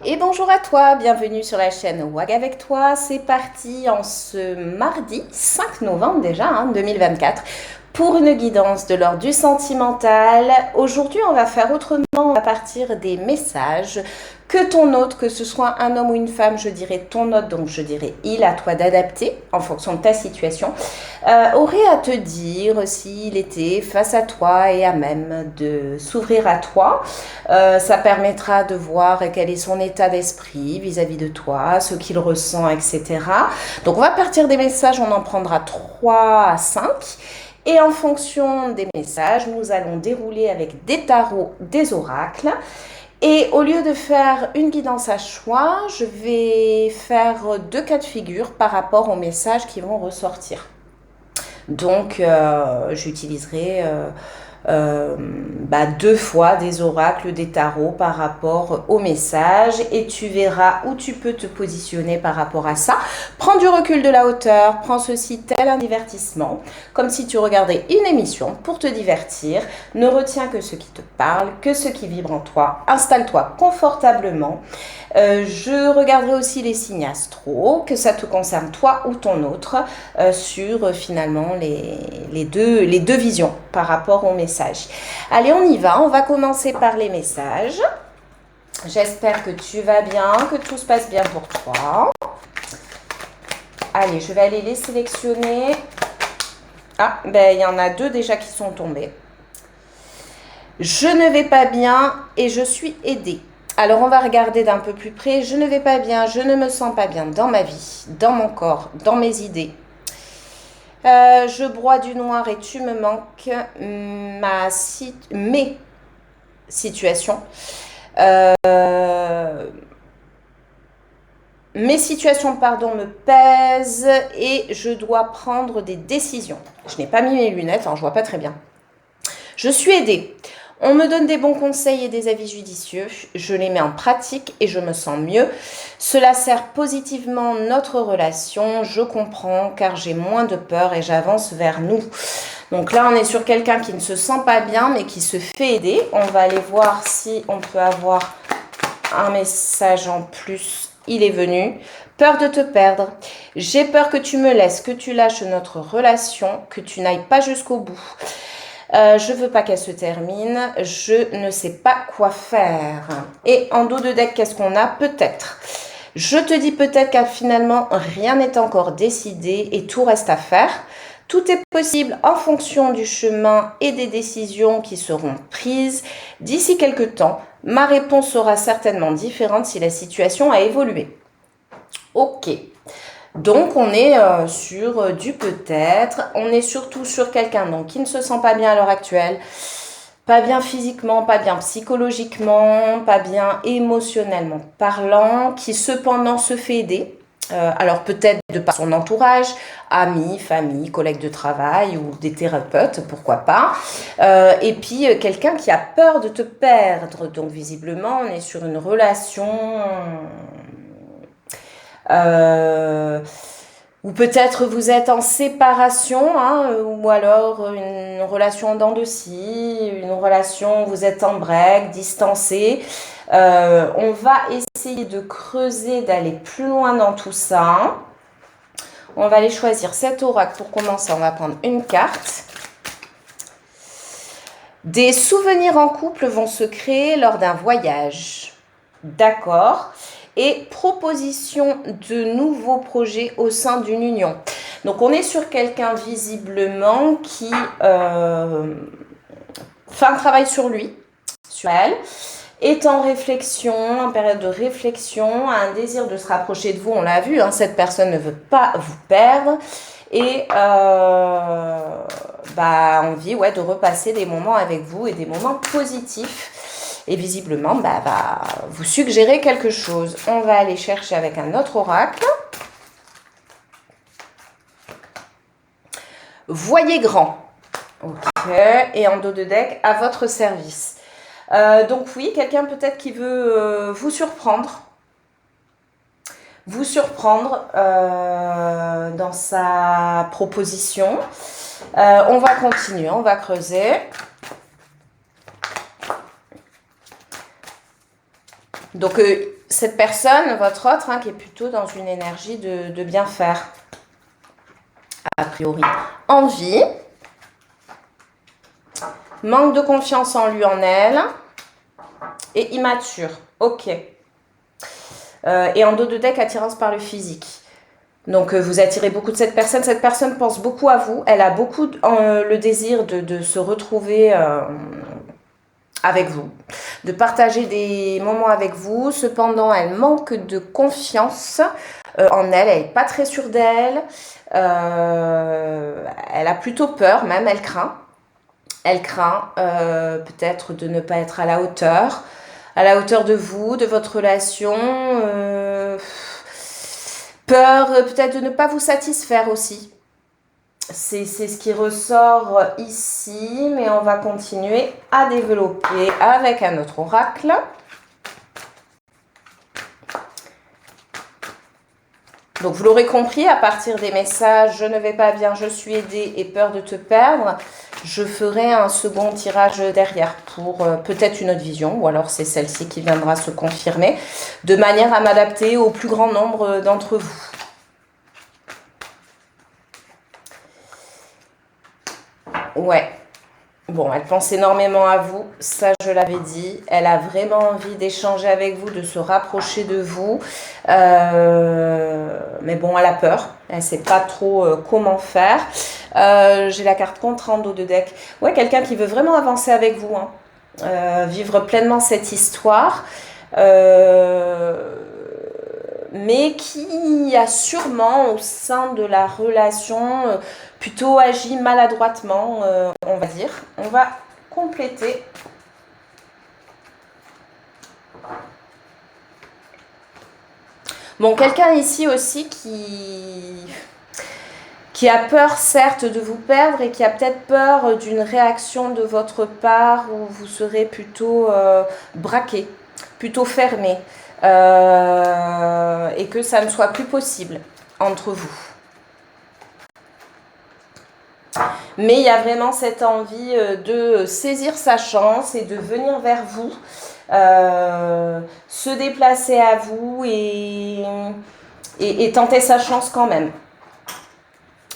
Et bonjour à toi, bienvenue sur la chaîne WAG avec toi. C'est parti en ce mardi 5 novembre déjà, 2024, pour une guidance de l'ordre du sentimental. Aujourd'hui, on va faire autrement à partir des messages que ton hôte, que ce soit un homme ou une femme, je dirais ton hôte, donc je dirais il, à toi d'adapter en fonction de ta situation, aurait à te dire s'il était face à toi et à même de s'ouvrir à toi. Ça permettra de voir quel est son état d'esprit vis-à-vis de toi, ce qu'il ressent, etc. Donc on va partir des messages, on en prendra 3 à 5. Et en fonction des messages, nous allons dérouler avec des tarots, des oracles. Et au lieu de faire une guidance à choix, je vais faire 2 cas de figure par rapport aux messages qui vont ressortir. Donc, j'utiliserai 2 fois des oracles, des tarots par rapport au message et tu verras où tu peux te positionner par rapport à ça. Prends du recul, de la hauteur, prends ceci tel un divertissement, comme si tu regardais une émission pour te divertir. Ne retiens que ce qui te parle, que ce qui vibre en toi. Installe-toi confortablement. Je regarderai aussi les signes astro, que ça te concerne toi ou ton autre, sur finalement les deux visions par rapport au message. Allez, on y va. On va commencer par les messages. J'espère que tu vas bien, que tout se passe bien pour toi. Allez, je vais aller les sélectionner. Ah, il y en a 2 déjà qui sont tombés. Je ne vais pas bien et je suis aidée. Alors, on va regarder d'un peu plus près. Je ne vais pas bien, je ne me sens pas bien dans ma vie, dans mon corps, dans mes idées. Je broie du noir et tu me manques. Mes situations. Mes situations, pardon, me pèsent et je dois prendre des décisions. Je n'ai pas mis mes lunettes, je ne vois pas très bien. Je suis aidée. On me donne des bons conseils et des avis judicieux. Je les mets en pratique et je me sens mieux. Cela sert positivement notre relation. Je comprends car j'ai moins de peur et j'avance vers nous. Donc là, on est sur quelqu'un qui ne se sent pas bien mais qui se fait aider. On va aller voir si on peut avoir un message en plus. Il est venu. Peur de te perdre. J'ai peur que tu me laisses, que tu lâches notre relation, que tu n'ailles pas jusqu'au bout. Je veux pas qu'elle se termine. Je ne sais pas quoi faire. Et en dos de deck, qu'est-ce qu'on a? Peut-être. Je te dis peut-être car finalement, rien n'est encore décidé et tout reste à faire. Tout est possible en fonction du chemin et des décisions qui seront prises. D'ici quelques temps, ma réponse sera certainement différente si la situation a évolué. Ok. Donc, on est sur du peut-être. On est surtout sur quelqu'un qui ne se sent pas bien à l'heure actuelle. Pas bien physiquement, pas bien psychologiquement, pas bien émotionnellement parlant, qui cependant se fait aider. Alors peut-être de par son entourage, amis, famille, collègues de travail ou des thérapeutes, pourquoi pas. Et puis quelqu'un qui a peur de te perdre. Donc visiblement, on est sur une relation... ou peut-être vous êtes en séparation, ou alors une relation en dents de scie, une relation où vous êtes en break, distancé. On va essayer de creuser, d'aller plus loin dans tout ça. On va aller choisir cet oracle pour commencer. On va prendre une carte. Des souvenirs en couple vont se créer lors d'un voyage. D'accord. Et proposition de nouveaux projets au sein d'une union. Donc on est sur quelqu'un visiblement qui fait un travail sur lui, sur elle, est en réflexion, en période de réflexion, a un désir de se rapprocher de vous, on l'a vu, cette personne ne veut pas vous perdre et envie de repasser des moments avec vous et des moments positifs. Et visiblement, va vous suggérer quelque chose. On va aller chercher avec un autre oracle. Voyez grand. Ok. Et en dos de deck, à votre service. Donc oui, quelqu'un peut-être qui veut vous surprendre. Vous surprendre dans sa proposition. On va continuer, on va creuser. Donc, cette personne, votre autre, hein, qui est plutôt dans une énergie de bien faire, a priori. Envie, manque de confiance en lui, en elle, et immature. Ok. Et en dos de deck, attirance par le physique. Donc, vous attirez beaucoup de cette personne. Cette personne pense beaucoup à vous. Elle a beaucoup le désir de se retrouver avec vous, de partager des moments avec vous. Cependant, elle manque de confiance en elle. Elle n'est pas très sûre d'elle. Elle a plutôt peur, même. Elle craint. Elle craint peut-être de ne pas être à la hauteur de vous, de votre relation. Peur peut-être de ne pas vous satisfaire aussi. C'est ce qui ressort ici, mais on va continuer à développer avec un autre oracle. Donc vous l'aurez compris, à partir des messages « je ne vais pas bien, je suis aidée » et « peur de te perdre », je ferai un second tirage derrière pour peut-être une autre vision, ou alors c'est celle-ci qui viendra se confirmer, de manière à m'adapter au plus grand nombre d'entre vous. Ouais. Bon, elle pense énormément à vous, ça je l'avais dit. Elle a vraiment envie d'échanger avec vous, de se rapprocher de vous. Mais bon, elle a peur. Elle ne sait pas trop comment faire. J'ai la carte contre en dos de deck. Ouais, quelqu'un qui veut vraiment avancer avec vous, hein. Vivre pleinement cette histoire. Mais qui a sûrement au sein de la relation plutôt agi maladroitement, on va dire. On va compléter. Bon, quelqu'un ici aussi qui a peur certes de vous perdre et qui a peut-être peur d'une réaction de votre part où vous serez plutôt braqué, plutôt fermé. Et que ça ne soit plus possible entre vous. Mais il y a vraiment cette envie de saisir sa chance et de venir vers vous, se déplacer à vous et tenter sa chance quand même.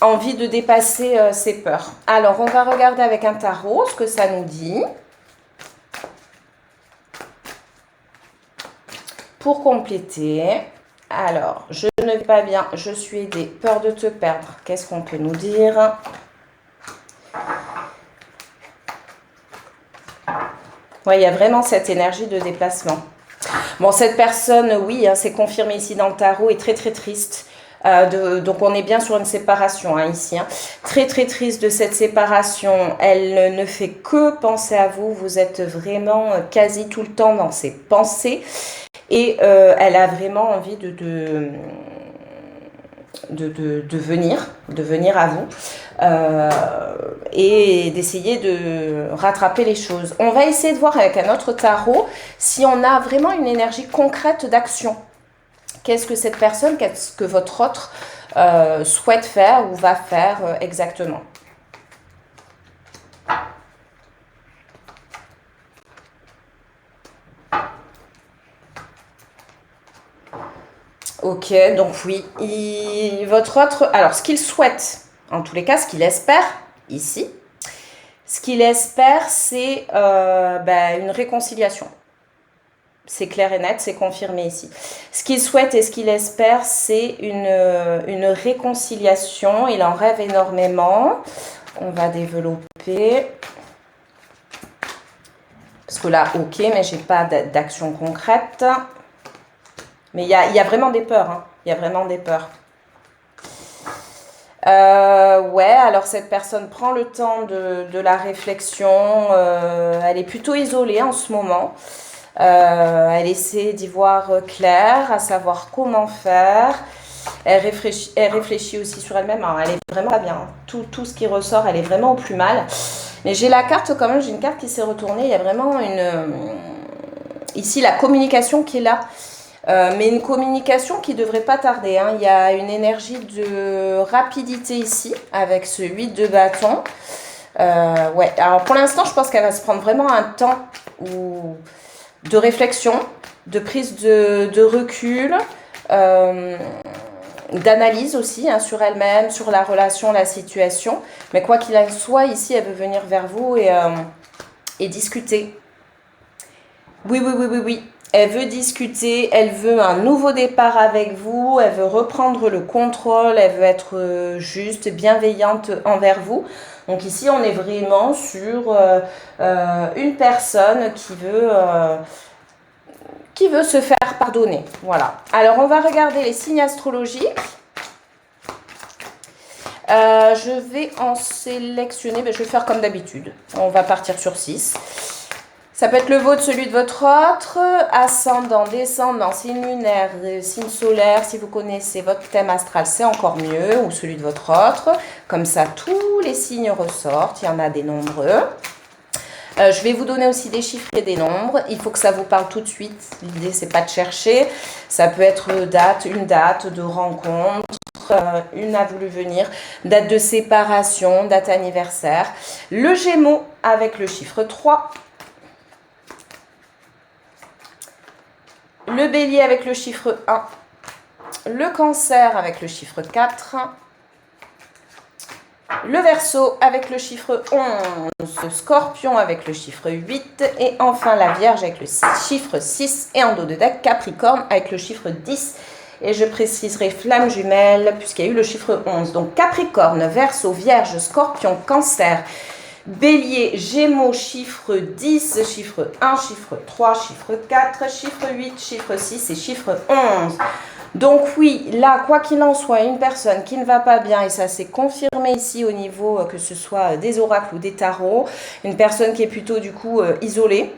Envie de dépasser ses peurs. Alors, on va regarder avec un tarot ce que ça nous dit. Pour compléter, alors, je ne vais pas bien, je suis aidée, peur de te perdre. Qu'est-ce qu'on peut nous dire? Oui, il y a vraiment cette énergie de déplacement. Bon, cette personne, oui, hein, c'est confirmé ici dans le tarot, est très très triste. Donc on est bien sur une séparation hein, ici. Hein. Très très triste de cette séparation. Elle ne fait que penser à vous. Vous êtes vraiment quasi tout le temps dans ses pensées. Et elle a vraiment envie de venir à vous et d'essayer de rattraper les choses. On va essayer de voir avec un autre tarot si on a vraiment une énergie concrète d'action. Qu'est-ce que cette personne, qu'est-ce que votre autre souhaite faire ou va faire exactement. Ok, donc oui, votre autre... Alors, ce qu'il souhaite, en tous les cas, ce qu'il espère, ici, ce qu'il espère, c'est une réconciliation. C'est clair et net, c'est confirmé ici. Ce qu'il souhaite et ce qu'il espère, c'est une réconciliation. Il en rêve énormément. On va développer. Parce que là, ok, mais j'ai pas d'action concrète. Mais il y a vraiment des peurs. Hein. Il y a vraiment des peurs. Ouais, alors cette personne prend le temps de la réflexion. Elle est plutôt isolée en ce moment. Elle essaie d'y voir clair, à savoir comment faire. Elle réfléchit aussi sur elle-même. Alors, elle est vraiment pas bien. Hein. Tout ce qui ressort, elle est vraiment au plus mal. Mais j'ai la carte quand même, j'ai une carte qui s'est retournée. Il y a vraiment ici la communication qui est là. Mais une communication qui ne devrait pas tarder. Hein. Il y a une énergie de rapidité ici, avec ce 8 de bâton. Ouais, alors pour l'instant, je pense qu'elle va se prendre vraiment un temps de réflexion, de prise de recul, d'analyse aussi hein, sur elle-même, sur la relation, la situation. Mais quoi qu'il en soit, ici, elle veut venir vers vous et discuter. Oui, oui, oui, oui, oui. Elle veut discuter, elle veut un nouveau départ avec vous, elle veut reprendre le contrôle, elle veut être juste, bienveillante envers vous. Donc ici, on est vraiment sur une personne qui veut se faire pardonner. Voilà. Alors, on va regarder les signes astrologiques. Je vais en sélectionner, je vais faire comme d'habitude. On va partir sur 6. Ça peut être le vôtre, celui de votre autre, ascendant, descendant, signe lunaire, signe solaire. Si vous connaissez votre thème astral, c'est encore mieux, ou celui de votre autre. Comme ça, tous les signes ressortent. Il y en a des nombreux. Je vais vous donner aussi des chiffres et des nombres. Il faut que ça vous parle tout de suite. L'idée, c'est pas de chercher. Ça peut être une date de rencontre. Une a voulu venir, date de séparation, date anniversaire. Le Gémeaux avec le chiffre 3. Le Bélier avec le chiffre 1. Le Cancer avec le chiffre 4. Le Verseau avec le chiffre 11. Le Scorpion avec le chiffre 8. Et enfin la Vierge avec le chiffre 6. Et en dos de deck, Capricorne avec le chiffre 10. Et je préciserai flamme jumelle puisqu'il y a eu le chiffre 11. Donc Capricorne, Verseau, Vierge, Scorpion, Cancer, Bélier, Gémeaux, chiffre 10, chiffre 1, chiffre 3, chiffre 4, chiffre 8, chiffre 6 et chiffre 11. Donc oui, là, quoi qu'il en soit, une personne qui ne va pas bien, et ça s'est confirmé ici au niveau que ce soit des oracles ou des tarots, une personne qui est plutôt du coup isolée,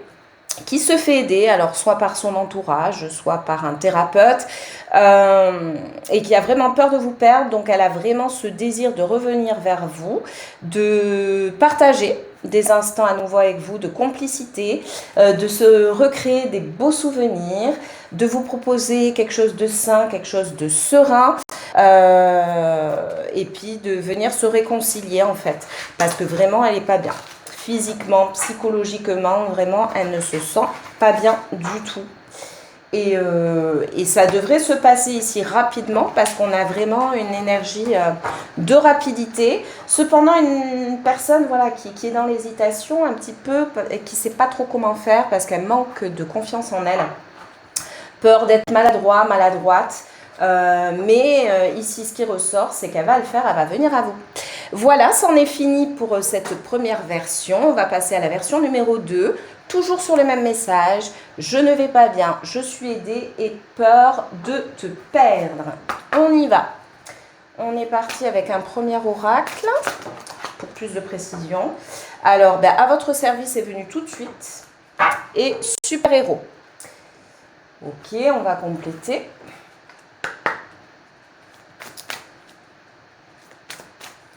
qui se fait aider, alors soit par son entourage, soit par un thérapeute, et qui a vraiment peur de vous perdre. Donc elle a vraiment ce désir de revenir vers vous, de partager des instants à nouveau avec vous, de complicité, de se recréer des beaux souvenirs, de vous proposer quelque chose de sain, quelque chose de serein, et puis de venir se réconcilier en fait, parce que vraiment elle n'est pas bien. Physiquement, psychologiquement, vraiment, elle ne se sent pas bien du tout. Et ça devrait se passer ici rapidement parce qu'on a vraiment une énergie de rapidité. Cependant, une personne voilà, qui est dans l'hésitation un petit peu et qui ne sait pas trop comment faire parce qu'elle manque de confiance en elle. Peur d'être maladroite. Mais ici, ce qui ressort, c'est qu'elle va le faire, elle va venir à vous. Voilà, c'en est fini pour cette première version. On va passer à la version numéro 2. Toujours sur le même message. Je ne vais pas bien, je suis aidée et peur de te perdre. On y va. On est parti avec un premier oracle pour plus de précision. Alors, à votre service est venu tout de suite. Et super-héros. Ok, on va compléter.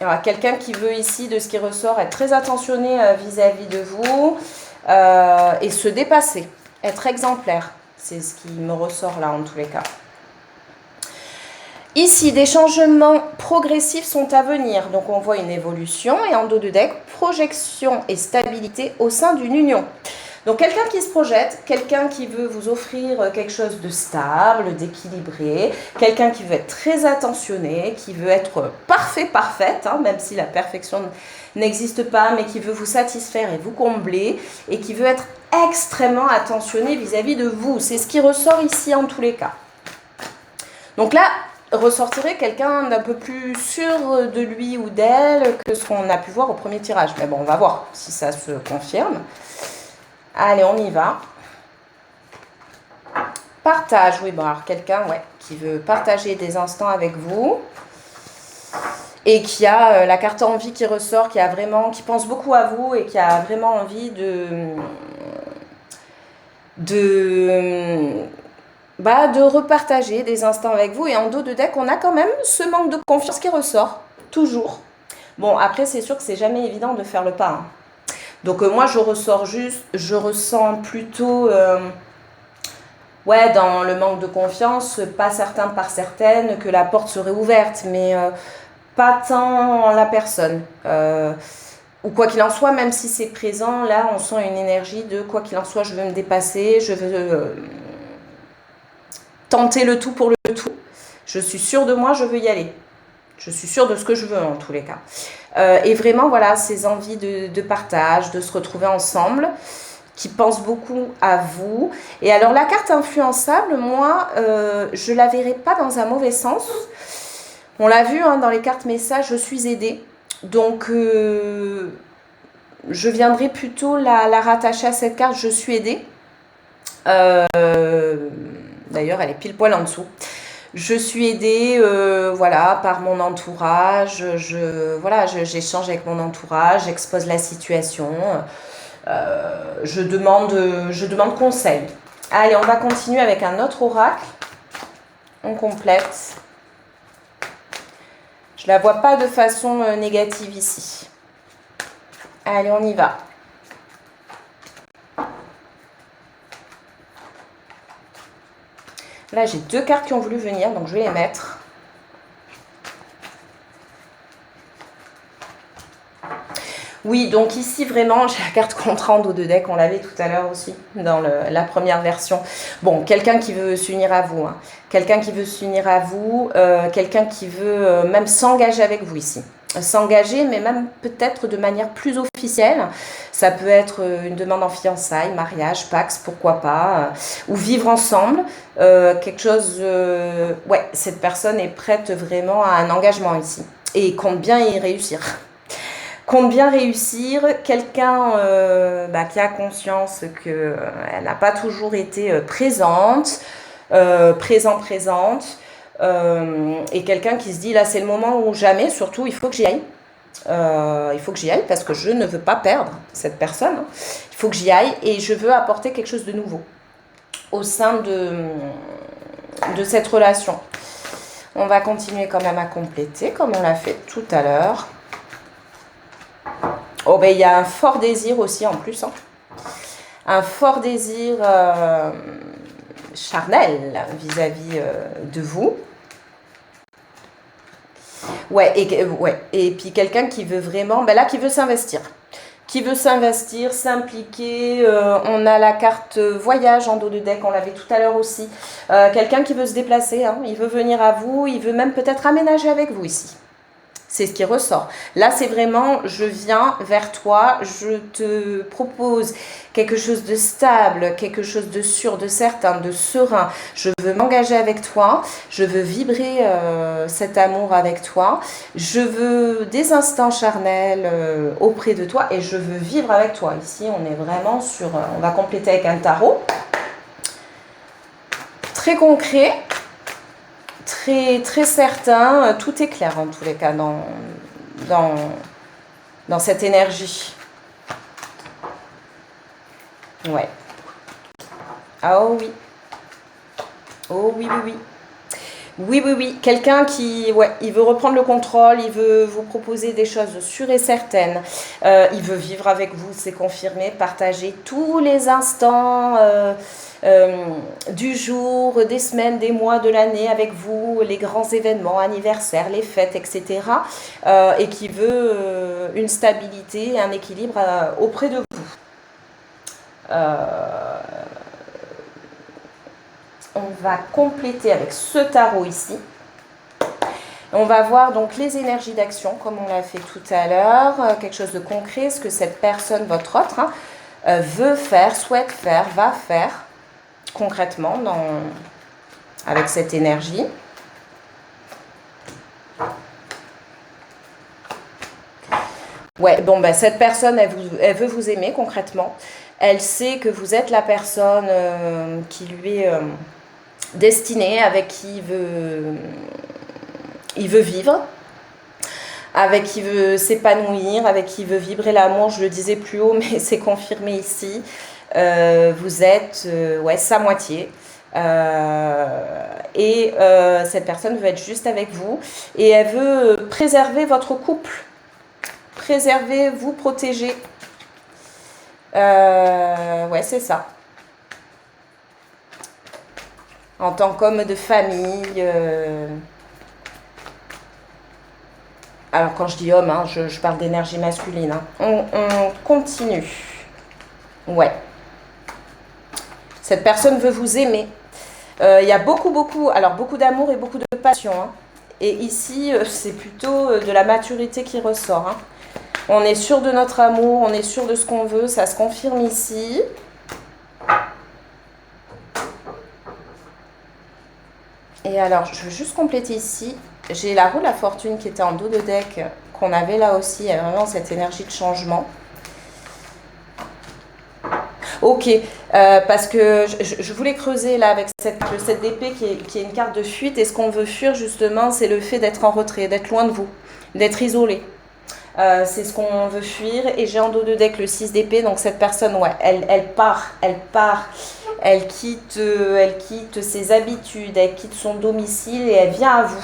Alors, quelqu'un qui veut ici, de ce qui ressort, être très attentionné vis-à-vis de vous et se dépasser, être exemplaire. C'est ce qui me ressort là en tous les cas. Ici, des changements progressifs sont à venir. Donc, on voit une évolution et en dos de deck, projection et stabilité au sein d'une union. Donc, quelqu'un qui se projette, quelqu'un qui veut vous offrir quelque chose de stable, d'équilibré, quelqu'un qui veut être très attentionné, qui veut être parfaite, hein, même si la perfection n'existe pas, mais qui veut vous satisfaire et vous combler, et qui veut être extrêmement attentionné vis-à-vis de vous. C'est ce qui ressort ici en tous les cas. Donc là, ressortirait quelqu'un d'un peu plus sûr de lui ou d'elle que ce qu'on a pu voir au premier tirage. Mais bon, on va voir si ça se confirme. Allez, on y va. Partage, oui, bon, alors quelqu'un qui veut partager des instants avec vous et qui a la carte envie qui ressort, qui pense beaucoup à vous et qui a vraiment envie de repartager des instants avec vous. Et en dos de deck, on a quand même ce manque de confiance qui ressort, toujours. Bon, après, c'est sûr que c'est jamais évident de faire le pas, hein. Donc moi je ressens plutôt dans le manque de confiance, pas certain par certaine que la porte serait ouverte, mais pas tant la personne. Ou quoi qu'il en soit, même si c'est présent, là on sent une énergie de quoi qu'il en soit, je veux me dépasser, je veux tenter le tout pour le tout. Je suis sûre de moi, je veux y aller. Je suis sûre de ce que je veux en tous les cas. Et vraiment, voilà, ces envies de partage, de se retrouver ensemble, qui pensent beaucoup à vous. Et alors, la carte influençable, moi, je ne la verrai pas dans un mauvais sens. On l'a vu dans les cartes messages, je suis aidée. Donc, je viendrai plutôt la rattacher à cette carte, je suis aidée. D'ailleurs, elle est pile poil en dessous. Je suis aidée voilà, par mon entourage, j'échange avec mon entourage, j'expose la situation, je demande conseil. Allez, on va continuer avec un autre oracle. On complète. Je ne la vois pas de façon négative ici. Allez, on y va. Là, j'ai 2 cartes qui ont voulu venir, donc je vais les mettre. Oui, donc ici, vraiment, j'ai la carte contrat en dos de deck. On l'avait tout à l'heure aussi, dans la première version. Bon, quelqu'un qui veut s'unir à vous. Quelqu'un qui veut s'unir à vous. Quelqu'un qui veut même s'engager avec vous ici. S'engager, mais même peut-être de manière plus officielle. Ça peut être une demande en fiançailles, mariage, pax, pourquoi pas, ou vivre ensemble. Quelque chose... ouais, cette personne est prête vraiment à un engagement ici et compte bien y réussir. Compte bien réussir, quelqu'un qui a conscience qu'elle n'a pas toujours été présente, présente. Et quelqu'un qui se dit là c'est le moment ou jamais, surtout il faut que j'y aille. Il faut que j'y aille parce que je ne veux pas perdre cette personne. Il faut que j'y aille et je veux apporter quelque chose de nouveau au sein de cette relation. On va continuer quand même à compléter comme on l'a fait tout à l'heure. Oh ben il y a un fort désir aussi en plus. Un fort désir charnel vis-à-vis de vous. Ouais, et puis quelqu'un qui veut vraiment, qui veut s'investir. Qui veut s'investir, s'impliquer. On a la carte voyage en dos de deck, on l'avait tout à l'heure aussi. Quelqu'un qui veut se déplacer, il veut venir à vous, il veut même peut-être aménager avec vous ici. C'est ce qui ressort. Là, c'est vraiment, je viens vers toi, je te propose quelque chose de stable, quelque chose de sûr, de certain, de serein. Je veux m'engager avec toi, je veux vibrer cet amour avec toi, je veux des instants charnels auprès de toi et je veux vivre avec toi. Ici, on est vraiment sur... on va compléter avec un tarot. Très concret. Très, très certain, tout est clair en tous les cas dans cette énergie. Ouais. Ah oh oui. Oh oui, oui, oui. Oui, oui, oui. Quelqu'un qui, il veut reprendre le contrôle, il veut vous proposer des choses sûres et certaines. Il veut vivre avec vous, c'est confirmé, partager tous les instants du jour, des semaines, des mois, de l'année avec vous, les grands événements, anniversaires, les fêtes, etc. Et qui veut une stabilité, un équilibre auprès de vous. On va compléter avec ce tarot ici. On va voir donc les énergies d'action comme on l'a fait tout à l'heure, quelque chose de concret, ce que cette personne, votre autre, veut faire, souhaite faire, va faire concrètement avec cette énergie. Ouais, bon, cette personne, elle veut vous aimer concrètement. Elle sait que vous êtes la personne qui lui est destinée, avec qui il veut vivre, avec qui il veut s'épanouir, avec qui il veut vibrer l'amour. Je le disais plus haut, mais c'est confirmé ici. Vous êtes sa moitié. Cette personne veut être juste avec vous. Et elle veut préserver votre couple. Préserver, vous protéger. C'est ça. En tant qu'homme de famille. Alors quand je dis homme, je parle d'énergie masculine. On continue. Ouais. Cette personne veut vous aimer. Il y a beaucoup d'amour et beaucoup de passion, hein. Et ici, c'est plutôt de la maturité qui ressort, hein. On est sûr de notre amour, on est sûr de ce qu'on veut, ça se confirme ici. Et alors, je veux juste compléter ici. J'ai la roue de la fortune qui était en dos de deck, qu'on avait là aussi. Il y a vraiment cette énergie de changement. Ok, parce que je voulais creuser là avec le 7 d'épée qui est une carte de fuite. Et ce qu'on veut fuir justement, c'est le fait d'être en retrait, d'être loin de vous, d'être isolé. C'est ce qu'on veut fuir. Et j'ai en dos de deck le 6 d'épée. Donc cette personne, ouais, elle part. Elle quitte ses habitudes, elle quitte son domicile et elle vient à vous.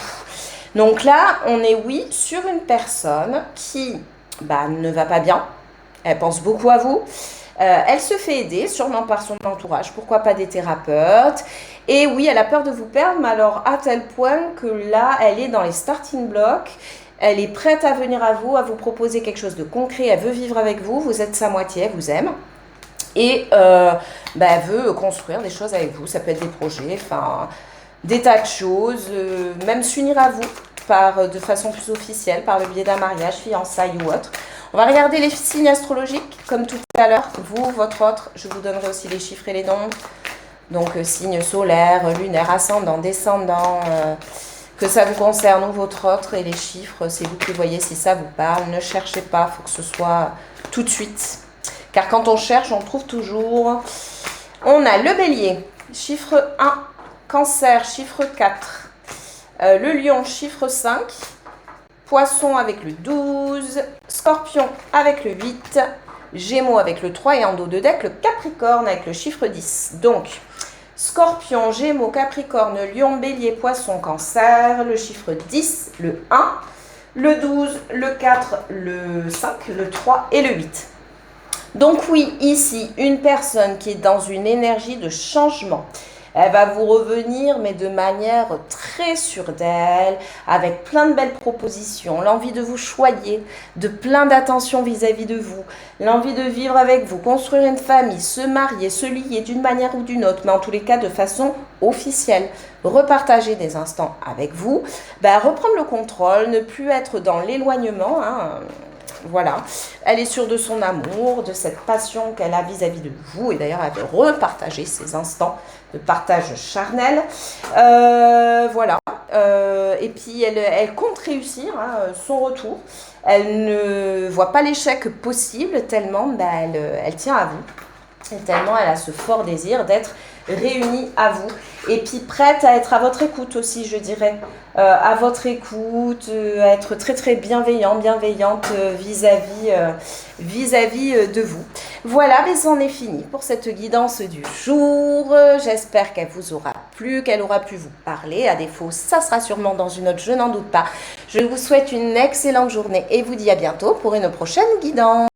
Donc là, on est, oui, sur une personne qui ne va pas bien. Elle pense beaucoup à vous. Elle se fait aider, sûrement par son entourage, pourquoi pas des thérapeutes. Et oui, elle a peur de vous perdre, mais alors à tel point que là, elle est dans les starting blocks. Elle est prête à venir à vous proposer quelque chose de concret. Elle veut vivre avec vous, vous êtes sa moitié, elle vous aime. Et elle veut construire des choses avec vous. Ça peut être des projets, enfin, des tas de choses, même s'unir à vous de façon plus officielle, par le biais d'un mariage, fiançailles ou autre. On va regarder les signes astrologiques, comme tout à l'heure. Vous, votre autre, je vous donnerai aussi les chiffres et les nombres. Donc, signes solaires, lunaires, ascendant, descendant, que ça vous concerne ou votre autre. Et les chiffres, c'est vous qui voyez si ça vous parle. Ne cherchez pas, il faut que ce soit tout de suite. Car quand on cherche, on trouve toujours. On a le bélier, chiffre 1. Cancer, chiffre 4. Le lion, chiffre 5. Poisson avec le 12. Scorpion avec le 8. Gémeaux avec le 3. Et en dos de deck, le Capricorne avec le chiffre 10. Donc, Scorpion, Gémeaux, Capricorne, Lion, Bélier, Poisson, Cancer. Le chiffre 10, le 1. Le 12, le 4, le 5, le 3 et le 8. Donc oui, ici, une personne qui est dans une énergie de changement. Elle va vous revenir, mais de manière très sûre d'elle, avec plein de belles propositions, l'envie de vous choyer, de plein d'attention vis-à-vis de vous, l'envie de vivre avec vous, construire une famille, se marier, se lier d'une manière ou d'une autre, mais en tous les cas de façon officielle, repartager des instants avec vous, reprendre le contrôle, ne plus être dans l'éloignement, hein. Voilà, elle est sûre de son amour, de cette passion qu'elle a vis-à-vis de vous. Et d'ailleurs, elle veut repartager ces instants de partage charnel. Voilà. Et puis, elle compte réussir, hein, son retour. Elle ne voit pas l'échec possible tellement elle tient à vous. Et tellement elle a ce fort désir d'être réunie à vous. Et puis prête à être à votre écoute aussi, je dirais. À votre écoute, à être très très bienveillante vis-à-vis de vous. Voilà, mais c'en est fini pour cette guidance du jour. J'espère qu'elle vous aura plu, qu'elle aura pu vous parler. À défaut, ça sera sûrement dans une autre, je n'en doute pas. Je vous souhaite une excellente journée et vous dis à bientôt pour une prochaine guidance.